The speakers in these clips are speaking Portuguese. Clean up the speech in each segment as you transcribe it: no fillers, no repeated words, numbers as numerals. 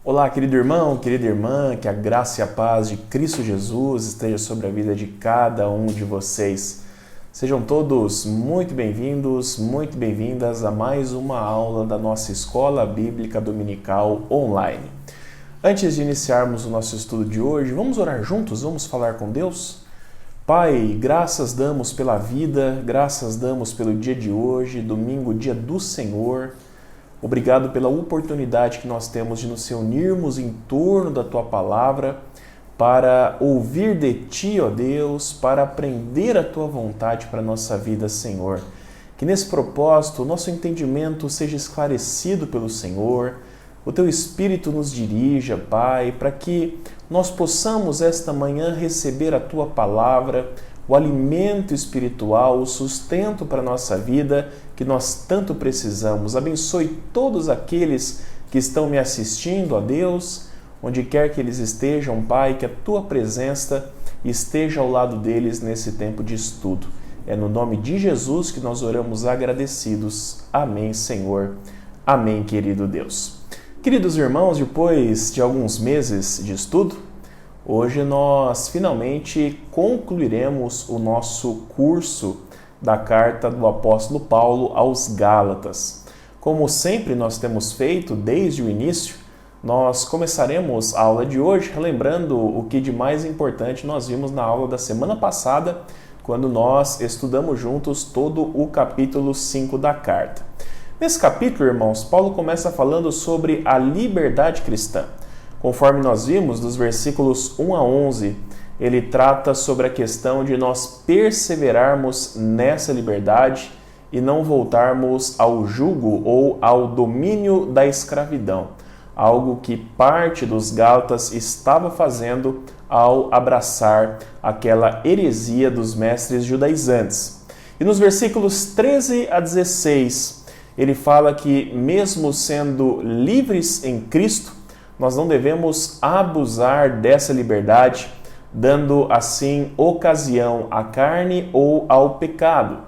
Olá, querido irmão, querida irmã, que a graça e a paz de Cristo Jesus esteja sobre a vida de cada um de vocês. Sejam todos muito bem-vindos, muito bem-vindas a mais uma aula da nossa Escola Bíblica Dominical Online. Antes de iniciarmos o nosso estudo de hoje, vamos orar juntos, vamos falar com Deus? Pai, graças damos pela vida, graças damos pelo dia de hoje, domingo, dia do Senhor. Obrigado pela oportunidade que nós temos de nos reunirmos em torno da Tua Palavra para ouvir de Ti, ó Deus, para aprender a Tua vontade para a nossa vida, Senhor. Que nesse propósito o nosso entendimento seja esclarecido pelo Senhor, o Teu Espírito nos dirija, Pai, para que nós possamos esta manhã receber a Tua Palavra, o alimento espiritual, o sustento para a nossa vida que nós tanto precisamos. Abençoe todos aqueles que estão me assistindo, ó Deus, onde quer que eles estejam, Pai, que a Tua presença esteja ao lado deles nesse tempo de estudo. É no nome de Jesus que nós oramos agradecidos. Amém, Senhor. Amém, querido Deus. Queridos irmãos, depois de alguns meses de estudo, hoje nós finalmente concluiremos o nosso curso da carta do apóstolo Paulo aos Gálatas. Como sempre nós temos feito desde o início, nós começaremos a aula de hoje relembrando o que de mais importante nós vimos na aula da semana passada, quando nós estudamos juntos todo o capítulo 5 da carta. Nesse capítulo, irmãos, Paulo começa falando sobre a liberdade cristã. Conforme nós vimos, dos versículos 1 a 11, ele trata sobre a questão de nós perseverarmos nessa liberdade e não voltarmos ao jugo ou ao domínio da escravidão, algo que parte dos Gálatas estava fazendo ao abraçar aquela heresia dos mestres judaizantes. E nos versículos 13 a 16, ele fala que mesmo sendo livres em Cristo, nós não devemos abusar dessa liberdade, dando assim ocasião à carne ou ao pecado.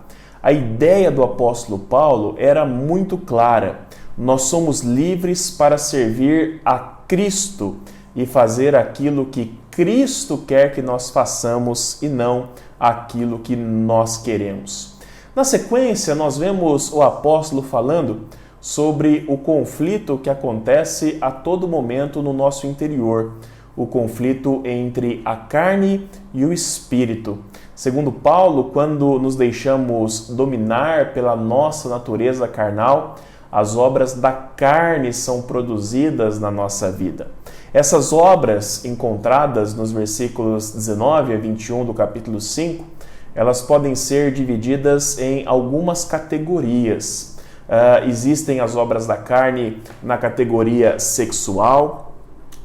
A ideia do apóstolo Paulo era muito clara. Nós somos livres para servir a Cristo e fazer aquilo que Cristo quer que nós façamos e não aquilo que nós queremos. Na sequência, nós vemos o apóstolo falando sobre o conflito que acontece a todo momento no nosso interior, o conflito entre a carne e o espírito. Segundo Paulo, quando nos deixamos dominar pela nossa natureza carnal, as obras da carne são produzidas na nossa vida. Essas obras encontradas nos versículos 19 a 21 do capítulo 5, elas podem ser divididas em algumas categorias. Existem as obras da carne na categoria sexual,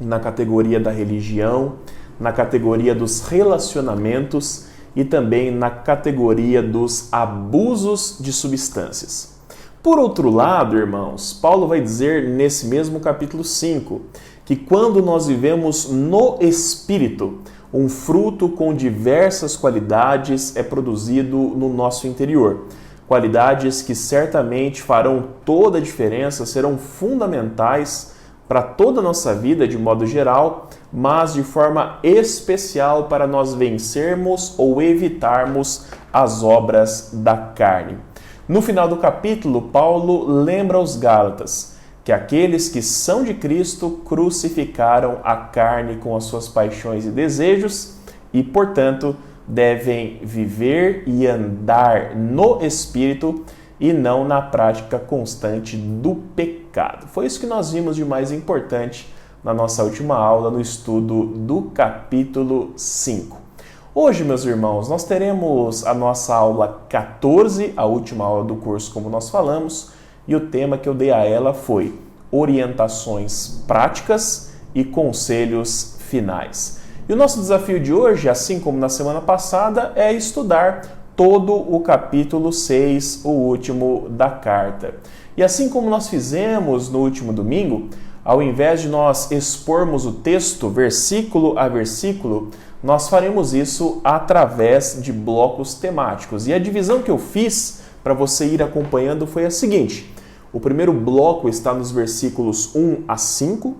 na categoria da religião, na categoria dos relacionamentos e também na categoria dos abusos de substâncias. Por outro lado, irmãos, Paulo vai dizer nesse mesmo capítulo 5 que quando nós vivemos no Espírito, um fruto com diversas qualidades é produzido no nosso interior. Qualidades que certamente farão toda a diferença, serão fundamentais para toda a nossa vida de modo geral, mas de forma especial para nós vencermos ou evitarmos as obras da carne. No final do capítulo, Paulo lembra aos Gálatas que aqueles que são de Cristo crucificaram a carne com as suas paixões e desejos e, portanto, devem viver e andar no Espírito e não na prática constante do pecado. Foi isso que nós vimos de mais importante na nossa última aula, no estudo do capítulo 5. Hoje, meus irmãos, nós teremos a nossa aula 14, a última aula do curso, como nós falamos, e o tema que eu dei a ela foi orientações práticas e conselhos finais. E o nosso desafio de hoje, assim como na semana passada, é estudar todo o capítulo 6, o último da carta. E assim como nós fizemos no último domingo, ao invés de nós expormos o texto versículo a versículo, nós faremos isso através de blocos temáticos. E a divisão que eu fiz para você ir acompanhando foi a seguinte: o primeiro bloco está nos versículos 1 a 5,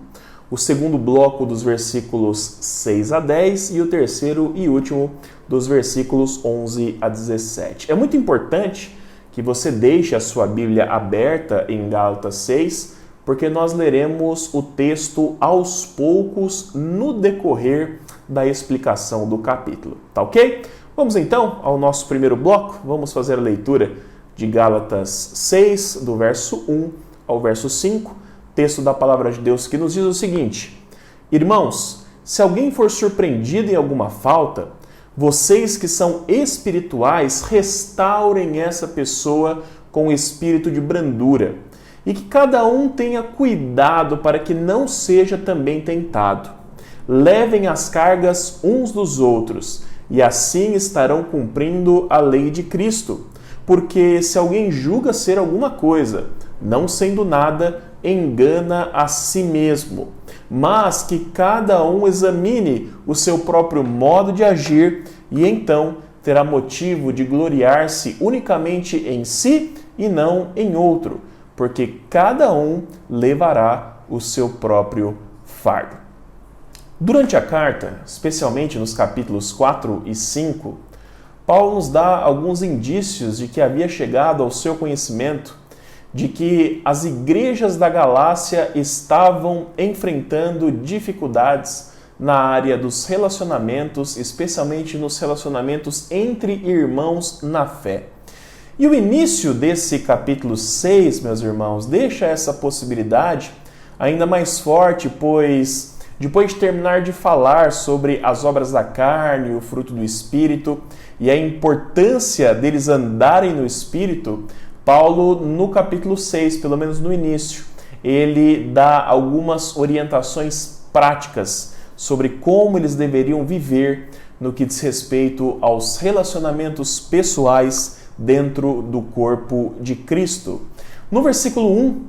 o segundo bloco dos versículos 6 a 10 e o terceiro e último dos versículos 11 a 17. É muito importante que você deixe a sua Bíblia aberta em Gálatas 6, porque nós leremos o texto aos poucos no decorrer da explicação do capítulo, tá ok? Vamos então ao nosso primeiro bloco, vamos fazer a leitura de Gálatas 6, do verso 1 ao verso 5, texto da palavra de Deus que nos diz o seguinte: Irmãos, se alguém for surpreendido em alguma falta, vocês que são espirituais, restaurem essa pessoa com espírito de brandura, e que cada um tenha cuidado para que não seja também tentado. Levem as cargas uns dos outros, e assim estarão cumprindo a lei de Cristo. Porque se alguém julga ser alguma coisa, não sendo nada, engana a si mesmo. Mas que cada um examine o seu próprio modo de agir, e então terá motivo de gloriar-se unicamente em si e não em outro, porque cada um levará o seu próprio fardo. Durante a carta, especialmente nos capítulos 4 e 5, Paulo nos dá alguns indícios de que havia chegado ao seu conhecimento de que as igrejas da Galácia estavam enfrentando dificuldades na área dos relacionamentos, especialmente nos relacionamentos entre irmãos na fé. E o início desse capítulo 6, meus irmãos, deixa essa possibilidade ainda mais forte, pois depois de terminar de falar sobre as obras da carne, o fruto do Espírito e a importância deles andarem no Espírito, Paulo, no capítulo 6, pelo menos no início, ele dá algumas orientações práticas sobre como eles deveriam viver no que diz respeito aos relacionamentos pessoais dentro do corpo de Cristo. No versículo 1,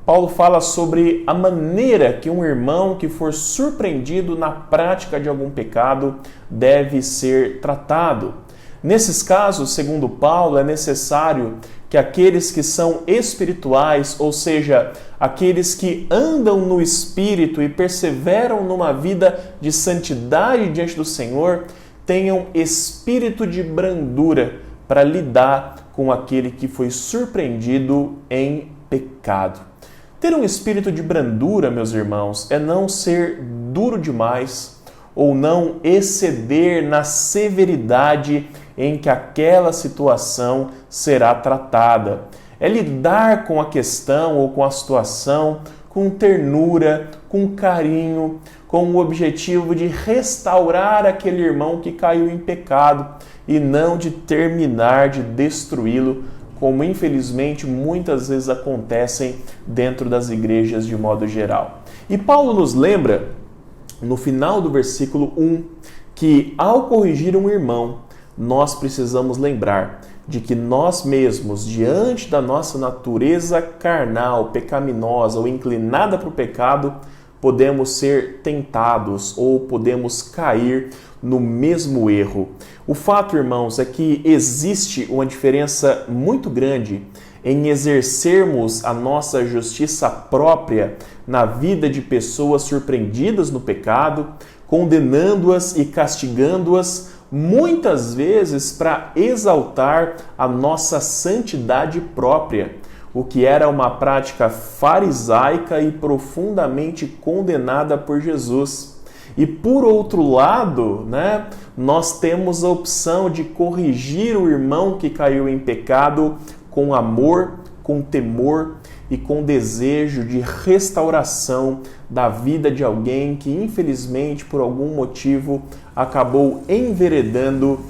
Paulo fala sobre a maneira que um irmão que for surpreendido na prática de algum pecado deve ser tratado. Nesses casos, segundo Paulo, é necessário que aqueles que são espirituais, ou seja, aqueles que andam no Espírito e perseveram numa vida de santidade diante do Senhor, tenham espírito de brandura para lidar com aquele que foi surpreendido em pecado. Ter um espírito de brandura, meus irmãos, é não ser duro demais ou não exceder na severidade em que aquela situação será tratada. É lidar com a questão ou com a situação com ternura, com carinho, com o objetivo de restaurar aquele irmão que caiu em pecado e não de terminar de destruí-lo, como infelizmente muitas vezes acontecem dentro das igrejas de modo geral. E Paulo nos lembra, no final do versículo 1, que ao corrigir um irmão, nós precisamos lembrar de que nós mesmos, diante da nossa natureza carnal, pecaminosa ou inclinada para o pecado, podemos ser tentados ou podemos cair no mesmo erro. O fato, irmãos, é que existe uma diferença muito grande em exercermos a nossa justiça própria na vida de pessoas surpreendidas no pecado, condenando-as e castigando-as, muitas vezes para exaltar a nossa santidade própria, o que era uma prática farisaica e profundamente condenada por Jesus. E por outro lado, nós temos a opção de corrigir o irmão que caiu em pecado com amor, com temor e com desejo de restauração da vida de alguém que infelizmente por algum motivo acabou enveredando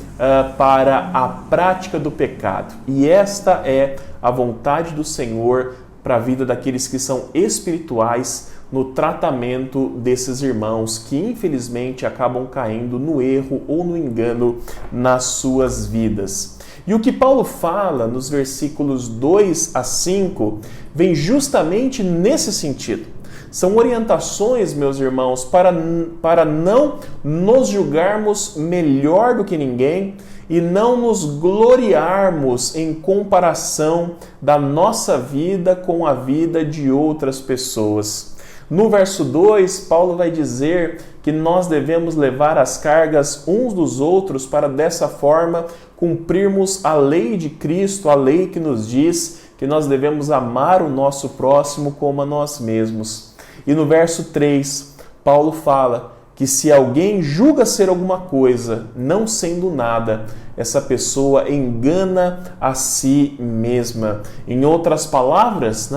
para a prática do pecado. E esta é a vontade do Senhor para a vida daqueles que são espirituais no tratamento desses irmãos que infelizmente acabam caindo no erro ou no engano nas suas vidas. E o que Paulo fala nos versículos 2 a 5 vem justamente nesse sentido. São orientações, meus irmãos, para não nos julgarmos melhor do que ninguém e não nos gloriarmos em comparação da nossa vida com a vida de outras pessoas. No verso 2, Paulo vai dizer que nós devemos levar as cargas uns dos outros para dessa forma cumprirmos a lei de Cristo, a lei que nos diz que nós devemos amar o nosso próximo como a nós mesmos. E no verso 3, Paulo fala que se alguém julga ser alguma coisa, não sendo nada, essa pessoa engana a si mesma. Em outras palavras,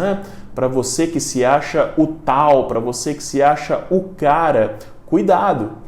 para você que se acha o tal, para você que se acha o cara, cuidado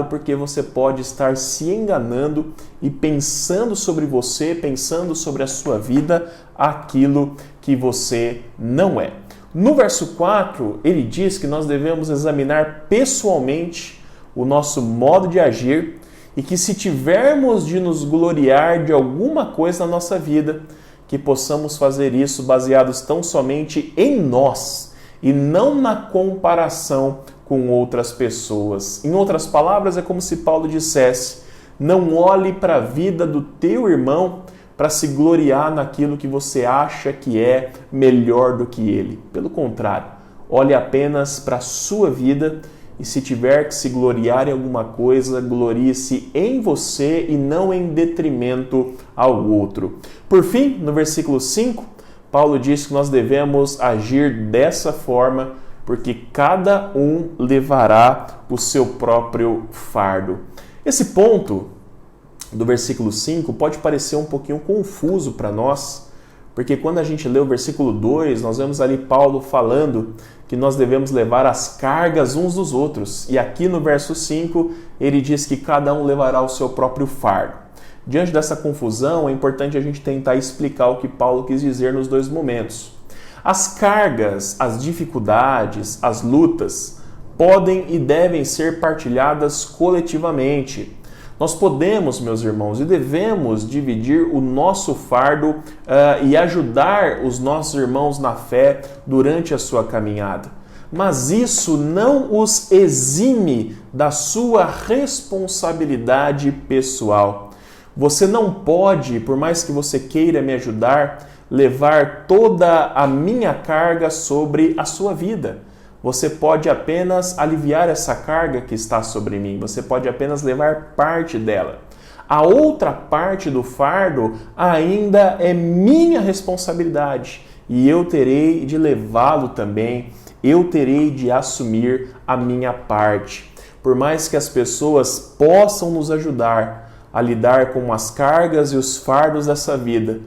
porque você pode estar se enganando e pensando sobre você, pensando sobre a sua vida, aquilo que você não é. No verso 4, ele diz que nós devemos examinar pessoalmente o nosso modo de agir e que se tivermos de nos gloriar de alguma coisa na nossa vida, que possamos fazer isso baseados tão somente em nós e não na comparação com outras pessoas. Em outras palavras, é como se Paulo dissesse: não olhe para a vida do teu irmão para se gloriar naquilo que você acha que é melhor do que ele. Pelo contrário, olhe apenas para a sua vida e se tiver que se gloriar em alguma coisa, glorie-se em você e não em detrimento ao outro. Por fim, no versículo 5, Paulo diz que nós devemos agir dessa forma, porque cada um levará o seu próprio fardo. Esse ponto do versículo 5 pode parecer um pouquinho confuso para nós, porque quando a gente lê o versículo 2, nós vemos ali Paulo falando que nós devemos levar as cargas uns dos outros. E aqui no verso 5, ele diz que cada um levará o seu próprio fardo. Diante dessa confusão, é importante a gente tentar explicar o que Paulo quis dizer nos dois momentos. As cargas, as dificuldades, as lutas podem e devem ser partilhadas coletivamente. Nós podemos, meus irmãos, e devemos dividir o nosso fardo e ajudar os nossos irmãos na fé durante a sua caminhada. Mas isso não os exime da sua responsabilidade pessoal. Você não pode, por mais que você queira me ajudar, levar toda a minha carga sobre a sua vida. Você pode apenas aliviar essa carga que está sobre mim. Você pode apenas levar parte dela. A outra parte do fardo ainda é minha responsabilidade e eu terei de levá-lo também. Eu terei de assumir a minha parte. Por mais que as pessoas possam nos ajudar a lidar com as cargas e os fardos dessa vida,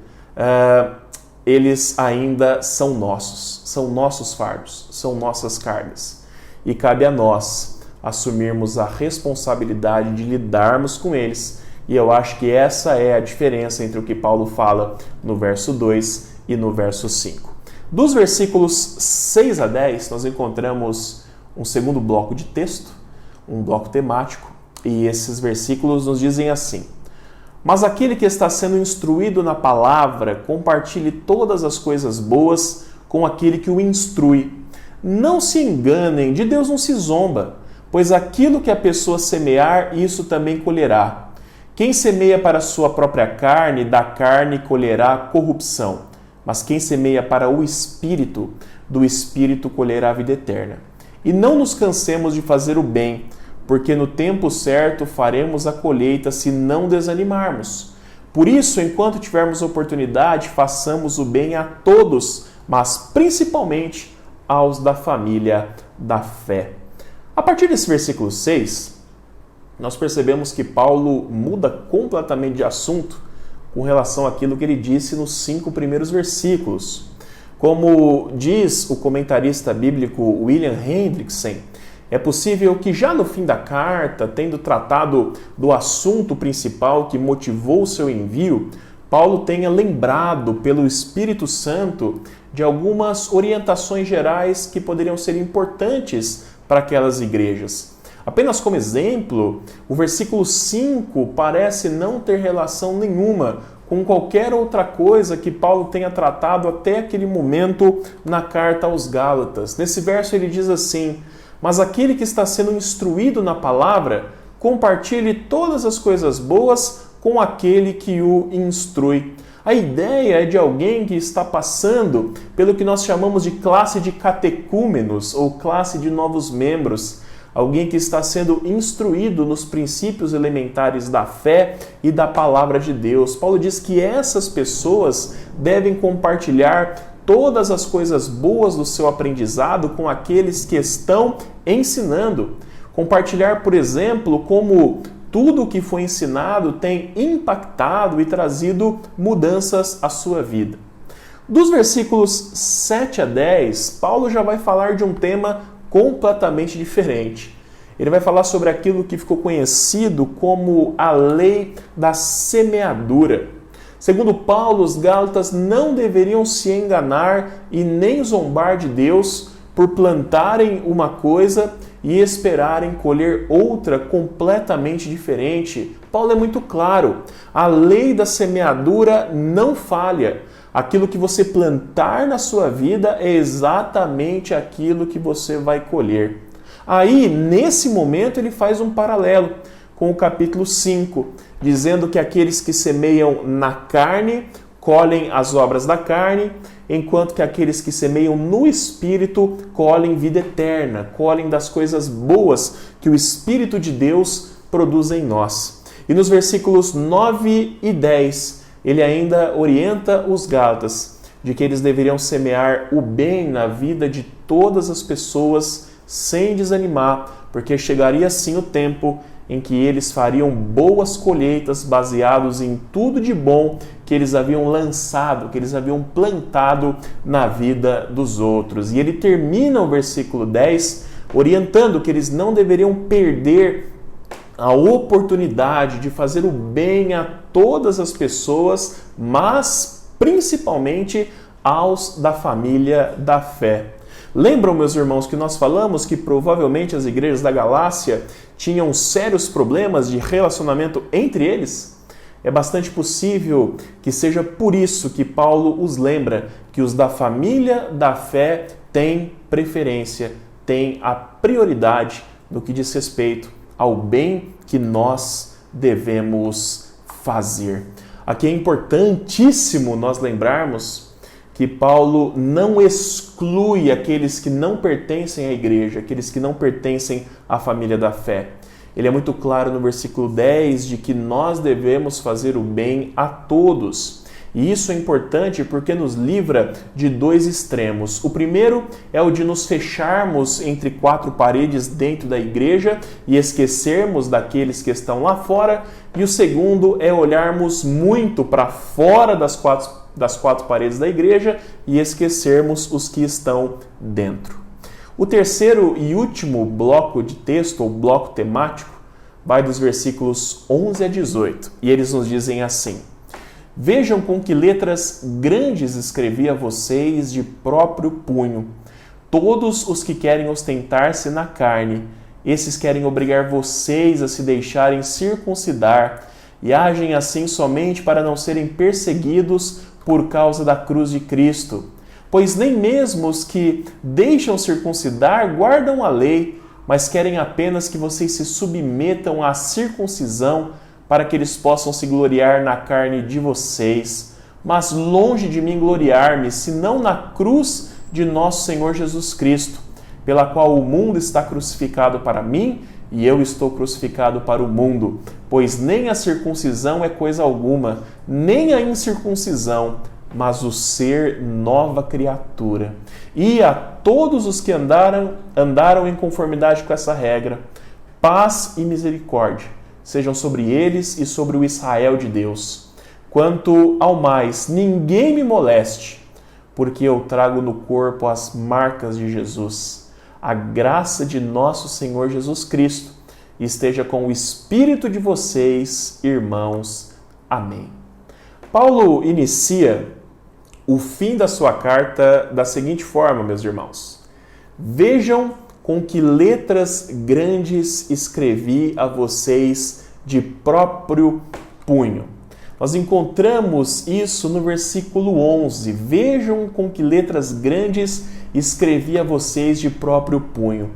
eles ainda são nossos fardos, são nossas cargas. E cabe a nós assumirmos a responsabilidade de lidarmos com eles. E eu acho que essa é a diferença entre o que Paulo fala no verso 2 e no verso 5. Dos versículos 6 a 10, nós encontramos um segundo bloco de texto, um bloco temático, e esses versículos nos dizem assim: mas aquele que está sendo instruído na palavra, compartilhe todas as coisas boas com aquele que o instrui. Não se enganem, de Deus não se zomba, pois aquilo que a pessoa semear, isso também colherá. Quem semeia para a sua própria carne, da carne colherá corrupção. Mas quem semeia para o Espírito, do Espírito colherá a vida eterna. E não nos cansemos de fazer o bem, porque no tempo certo faremos a colheita se não desanimarmos. Por isso, enquanto tivermos oportunidade, façamos o bem a todos, mas principalmente aos da família da fé. A partir desse versículo 6, nós percebemos que Paulo muda completamente de assunto com relação àquilo que ele disse nos 5 primeiros versículos. Como diz o comentarista bíblico William Hendrickson, é possível que já no fim da carta, tendo tratado do assunto principal que motivou o seu envio, Paulo tenha lembrado pelo Espírito Santo de algumas orientações gerais que poderiam ser importantes para aquelas igrejas. Apenas como exemplo, o versículo 5 parece não ter relação nenhuma com qualquer outra coisa que Paulo tenha tratado até aquele momento na carta aos Gálatas. Nesse verso ele diz assim: mas aquele que está sendo instruído na palavra, compartilhe todas as coisas boas com aquele que o instrui. A ideia é de alguém que está passando pelo que nós chamamos de classe de catecúmenos ou classe de novos membros. Alguém que está sendo instruído nos princípios elementares da fé e da palavra de Deus. Paulo diz que essas pessoas devem compartilhar todas as coisas boas do seu aprendizado com aqueles que estão ensinando. Compartilhar, por exemplo, como tudo o que foi ensinado tem impactado e trazido mudanças à sua vida. Dos versículos 7 a 10, Paulo já vai falar de um tema completamente diferente. Ele vai falar sobre aquilo que ficou conhecido como a lei da semeadura. Segundo Paulo, os gálatas não deveriam se enganar e nem zombar de Deus por plantarem uma coisa e esperarem colher outra completamente diferente. Paulo é muito claro, a lei da semeadura não falha. Aquilo que você plantar na sua vida é exatamente aquilo que você vai colher. Aí, nesse momento, ele faz um paralelo com o capítulo 5, dizendo que aqueles que semeiam na carne colhem as obras da carne, enquanto que aqueles que semeiam no Espírito colhem vida eterna, colhem das coisas boas que o Espírito de Deus produz em nós. E nos versículos 9 e 10, ele ainda orienta os gálatas de que eles deveriam semear o bem na vida de todas as pessoas sem desanimar, porque chegaria sim o tempo em que eles fariam boas colheitas baseados em tudo de bom que eles haviam lançado, que eles haviam plantado na vida dos outros. E ele termina o versículo 10 orientando que eles não deveriam perder a oportunidade de fazer o bem a todas as pessoas, mas principalmente aos da família da fé. Lembram, meus irmãos, que nós falamos que provavelmente as igrejas da Galácia tinham sérios problemas de relacionamento entre eles? É bastante possível que seja por isso que Paulo os lembra que os da família da fé têm preferência, têm a prioridade no que diz respeito ao bem que nós devemos fazer. Aqui é importantíssimo nós lembrarmos que Paulo não exclui aqueles que não pertencem à igreja, aqueles que não pertencem à família da fé. Ele é muito claro no versículo 10 de que nós devemos fazer o bem a todos. E isso é importante porque nos livra de dois extremos. O primeiro é o de nos fecharmos entre quatro paredes dentro da igreja e esquecermos daqueles que estão lá fora. E o segundo é olharmos muito para fora das quatro paredes da igreja e esquecermos os que estão dentro. O terceiro e último bloco de texto, ou bloco temático, vai dos versículos 11 a 18. E eles nos dizem assim: Vejam com que letras grandes escrevi a vocês de próprio punho. Todos os que querem ostentar-se na carne, esses querem obrigar vocês a se deixarem circuncidar e agem assim somente para não serem perseguidos por causa da cruz de Cristo. Pois nem mesmo os que deixam circuncidar guardam a lei, mas querem apenas que vocês se submetam à circuncisão para que eles possam se gloriar na carne de vocês. Mas longe de mim gloriar-me, senão na cruz de nosso Senhor Jesus Cristo, pela qual o mundo está crucificado para mim e eu estou crucificado para o mundo. Pois nem a circuncisão é coisa alguma, nem a incircuncisão, mas o ser nova criatura. E a todos os que andaram em conformidade com essa regra, paz e misericórdia sejam sobre eles e sobre o Israel de Deus. Quanto ao mais, ninguém me moleste, porque eu trago no corpo as marcas de Jesus. A graça de nosso Senhor Jesus Cristo esteja com o espírito de vocês, irmãos. Amém. Paulo inicia o fim da sua carta da seguinte forma, meus irmãos: Vejam com que letras grandes escrevi a vocês de próprio punho. Nós encontramos isso no versículo 11. Vejam com que letras grandes escrevi a vocês de próprio punho.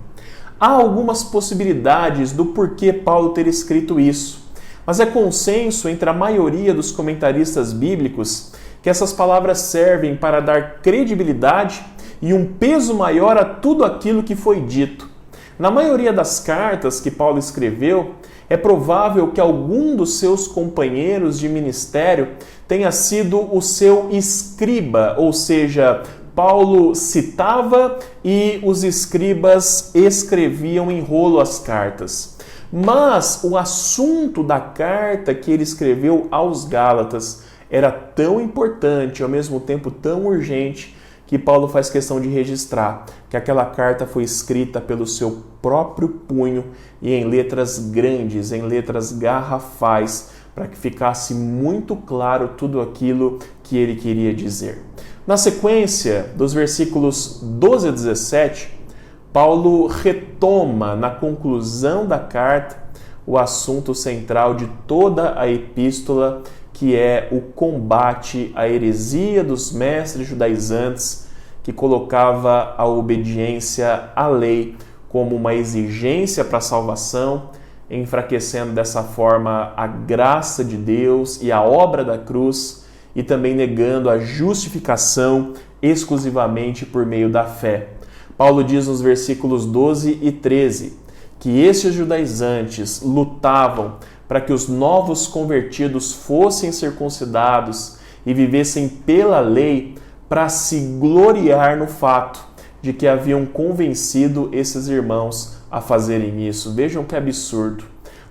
Há algumas possibilidades do porquê Paulo ter escrito isso. Mas é consenso entre a maioria dos comentaristas bíblicos que essas palavras servem para dar credibilidade e um peso maior a tudo aquilo que foi dito. Na maioria das cartas que Paulo escreveu, é provável que algum dos seus companheiros de ministério tenha sido o seu escriba, ou seja, Paulo citava e os escribas escreviam em rolo as cartas. Mas o assunto da carta que ele escreveu aos Gálatas era tão importante, ao mesmo tempo tão urgente, que Paulo faz questão de registrar que aquela carta foi escrita pelo seu próprio punho e em letras grandes, em letras garrafais, para que ficasse muito claro tudo aquilo que ele queria dizer. Na sequência dos versículos 12 a 17, Paulo retoma na conclusão da carta o assunto central de toda a epístola, que é o combate à heresia dos mestres judaizantes, que colocava a obediência à lei como uma exigência para a salvação, enfraquecendo dessa forma a graça de Deus e a obra da cruz, e também negando a justificação exclusivamente por meio da fé. Paulo diz nos versículos 12 e 13 que esses judaizantes lutavam para que os novos convertidos fossem circuncidados e vivessem pela lei, para se gloriar no fato de que haviam convencido esses irmãos a fazerem isso. Vejam que absurdo.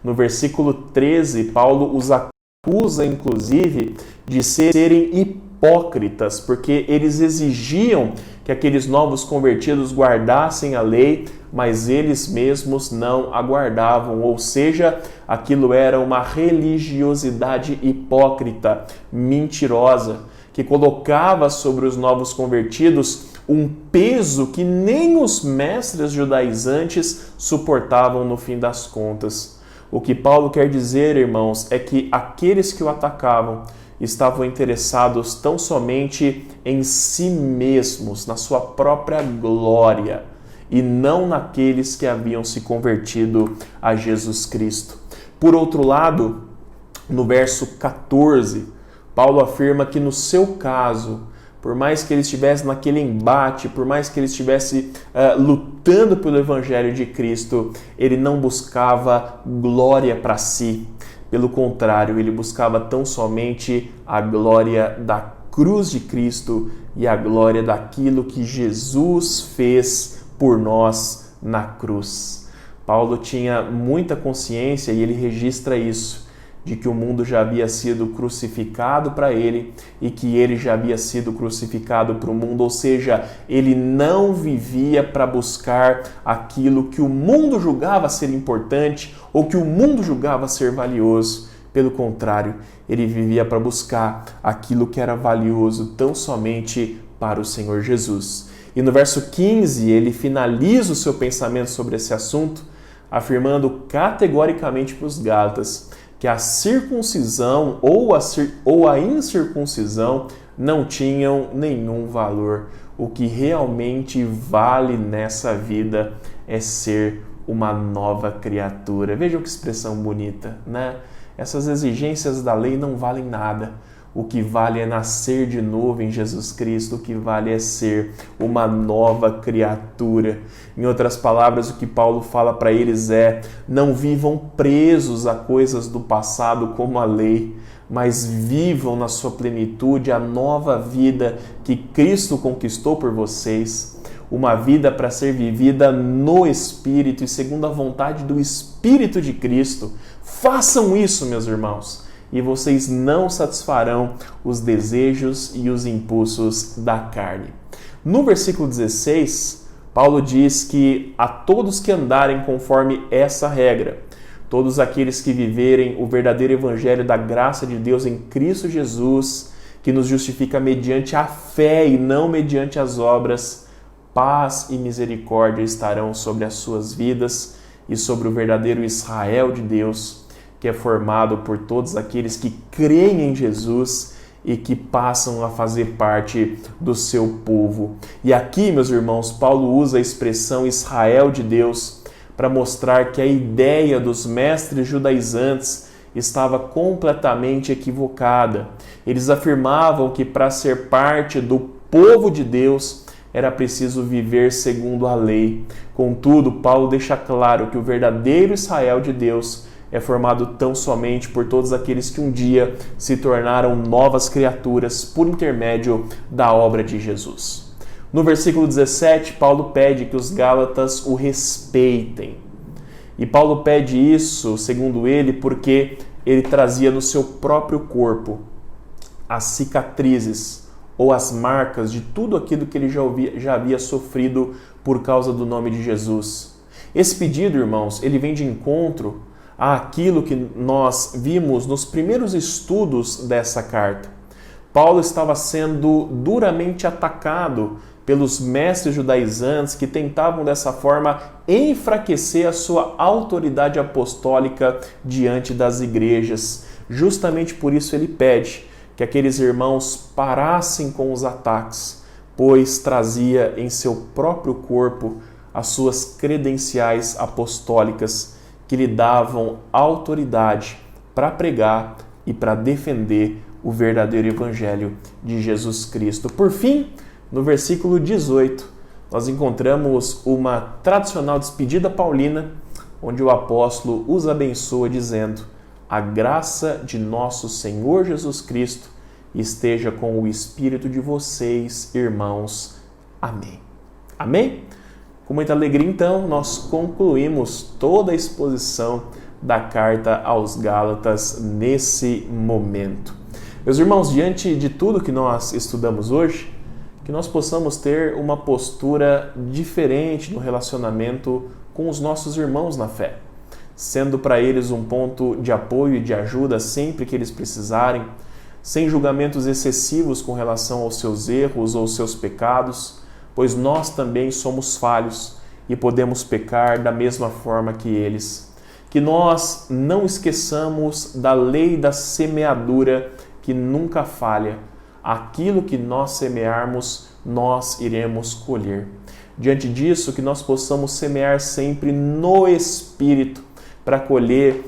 No versículo 13, Paulo os acusa, inclusive, de serem hipócritas, porque eles exigiam que aqueles novos convertidos guardassem a lei, mas eles mesmos não a guardavam, ou seja, aquilo era uma religiosidade hipócrita, mentirosa, que colocava sobre os novos convertidos um peso que nem os mestres judaizantes suportavam no fim das contas. O que Paulo quer dizer, irmãos, é que aqueles que o atacavam estavam interessados tão somente em si mesmos, na sua própria glória, e não naqueles que haviam se convertido a Jesus Cristo. Por outro lado, no verso 14, Paulo afirma que no seu caso, por mais que ele estivesse naquele embate, por mais que ele estivesse lutando pelo Evangelho de Cristo, ele não buscava glória para si. Pelo contrário, ele buscava tão somente a glória da cruz de Cristo e a glória daquilo que Jesus fez por nós na cruz. Paulo tinha muita consciência, e ele registra isso, de que o mundo já havia sido crucificado para ele e que ele já havia sido crucificado para o mundo, ou seja, ele não vivia para buscar aquilo que o mundo julgava ser importante ou que o mundo julgava ser valioso. Pelo contrário, ele vivia para buscar aquilo que era valioso tão somente para o Senhor Jesus. E no verso 15, ele finaliza o seu pensamento sobre esse assunto, afirmando categoricamente para os Gálatas que a circuncisão ou a incircuncisão não tinham nenhum valor. O que realmente vale nessa vida é ser uma nova criatura. Vejam que expressão bonita, né? Essas exigências da lei não valem nada. O que vale é nascer de novo em Jesus Cristo, o que vale é ser uma nova criatura. Em outras palavras, o que Paulo fala para eles é: não vivam presos a coisas do passado como a lei, mas vivam na sua plenitude a nova vida que Cristo conquistou por vocês. Uma vida para ser vivida no Espírito e segundo a vontade do Espírito de Cristo. Façam isso, meus irmãos, e vocês não satisfarão os desejos e os impulsos da carne. No versículo 16, Paulo diz que a todos que andarem conforme essa regra, todos aqueles que viverem o verdadeiro evangelho da graça de Deus em Cristo Jesus, que nos justifica mediante a fé e não mediante as obras, paz e misericórdia estarão sobre as suas vidas e sobre o verdadeiro Israel de Deus, que é formado por todos aqueles que creem em Jesus e que passam a fazer parte do seu povo. E aqui, meus irmãos, Paulo usa a expressão Israel de Deus para mostrar que a ideia dos mestres judaizantes estava completamente equivocada. Eles afirmavam que para ser parte do povo de Deus era preciso viver segundo a lei. Contudo, Paulo deixa claro que o verdadeiro Israel de Deus é formado tão somente por todos aqueles que um dia se tornaram novas criaturas por intermédio da obra de Jesus. No versículo 17, Paulo pede que os Gálatas o respeitem. E Paulo pede isso, segundo ele, porque ele trazia no seu próprio corpo as cicatrizes ou as marcas de tudo aquilo que ele já havia sofrido por causa do nome de Jesus. Esse pedido, irmãos, ele vem de encontro àquilo que nós vimos nos primeiros estudos dessa carta. Paulo estava sendo duramente atacado pelos mestres judaizantes que tentavam dessa forma enfraquecer a sua autoridade apostólica diante das igrejas. Justamente por isso ele pede que aqueles irmãos parassem com os ataques, pois trazia em seu próprio corpo as suas credenciais apostólicas que lhe davam autoridade para pregar e para defender o verdadeiro evangelho de Jesus Cristo. Por fim, no versículo 18, nós encontramos uma tradicional despedida paulina, onde o apóstolo os abençoa dizendo: a graça de nosso Senhor Jesus Cristo esteja com o espírito de vocês, irmãos. Amém. Amém? Com muita alegria, então, nós concluímos toda a exposição da carta aos Gálatas nesse momento. Meus irmãos, diante de tudo que nós estudamos hoje, que nós possamos ter uma postura diferente no relacionamento com os nossos irmãos na fé, sendo para eles um ponto de apoio e de ajuda sempre que eles precisarem, sem julgamentos excessivos com relação aos seus erros ou seus pecados, pois nós também somos falhos e podemos pecar da mesma forma que eles. Que nós não esqueçamos da lei da semeadura que nunca falha. Aquilo que nós semearmos, nós iremos colher. Diante disso, que nós possamos semear sempre no Espírito, para colher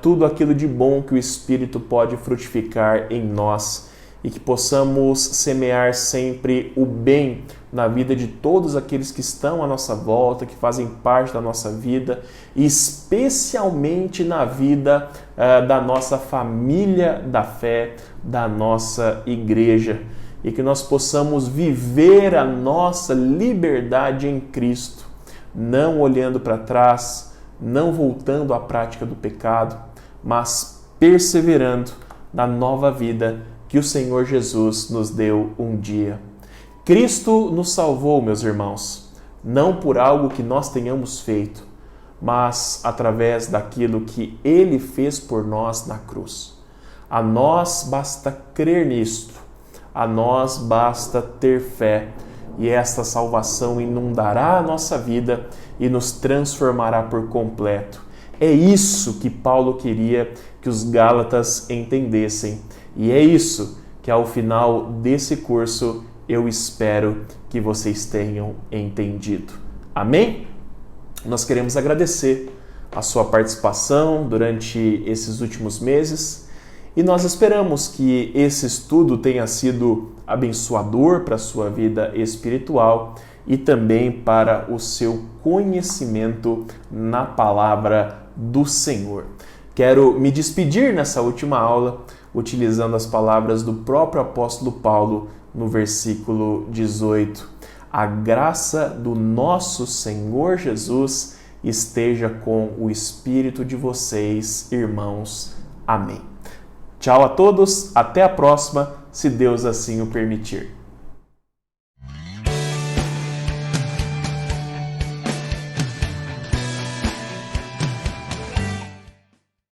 tudo aquilo de bom que o Espírito pode frutificar em nós, e que possamos semear sempre o bem na vida de todos aqueles que estão à nossa volta, que fazem parte da nossa vida, e especialmente na vida da nossa família da fé, da nossa igreja, e que nós possamos viver a nossa liberdade em Cristo, não olhando para trás, não voltando à prática do pecado, mas perseverando na nova vida que o Senhor Jesus nos deu um dia. Cristo nos salvou, meus irmãos, não por algo que nós tenhamos feito, mas através daquilo que Ele fez por nós na cruz. A nós basta crer nisto, a nós basta ter fé, e esta salvação inundará a nossa vida e nos transformará por completo. É isso que Paulo queria que os Gálatas entendessem, e é isso que ao final desse curso eu espero que vocês tenham entendido. Amém? Nós queremos agradecer a sua participação durante esses últimos meses e nós esperamos que esse estudo tenha sido abençoador para a sua vida espiritual e também para o seu conhecimento na palavra do Senhor. Quero me despedir nessa última aula utilizando as palavras do próprio apóstolo Paulo no versículo 18. A graça do nosso Senhor Jesus esteja com o espírito de vocês, irmãos. Amém. Tchau a todos, até a próxima, se Deus assim o permitir.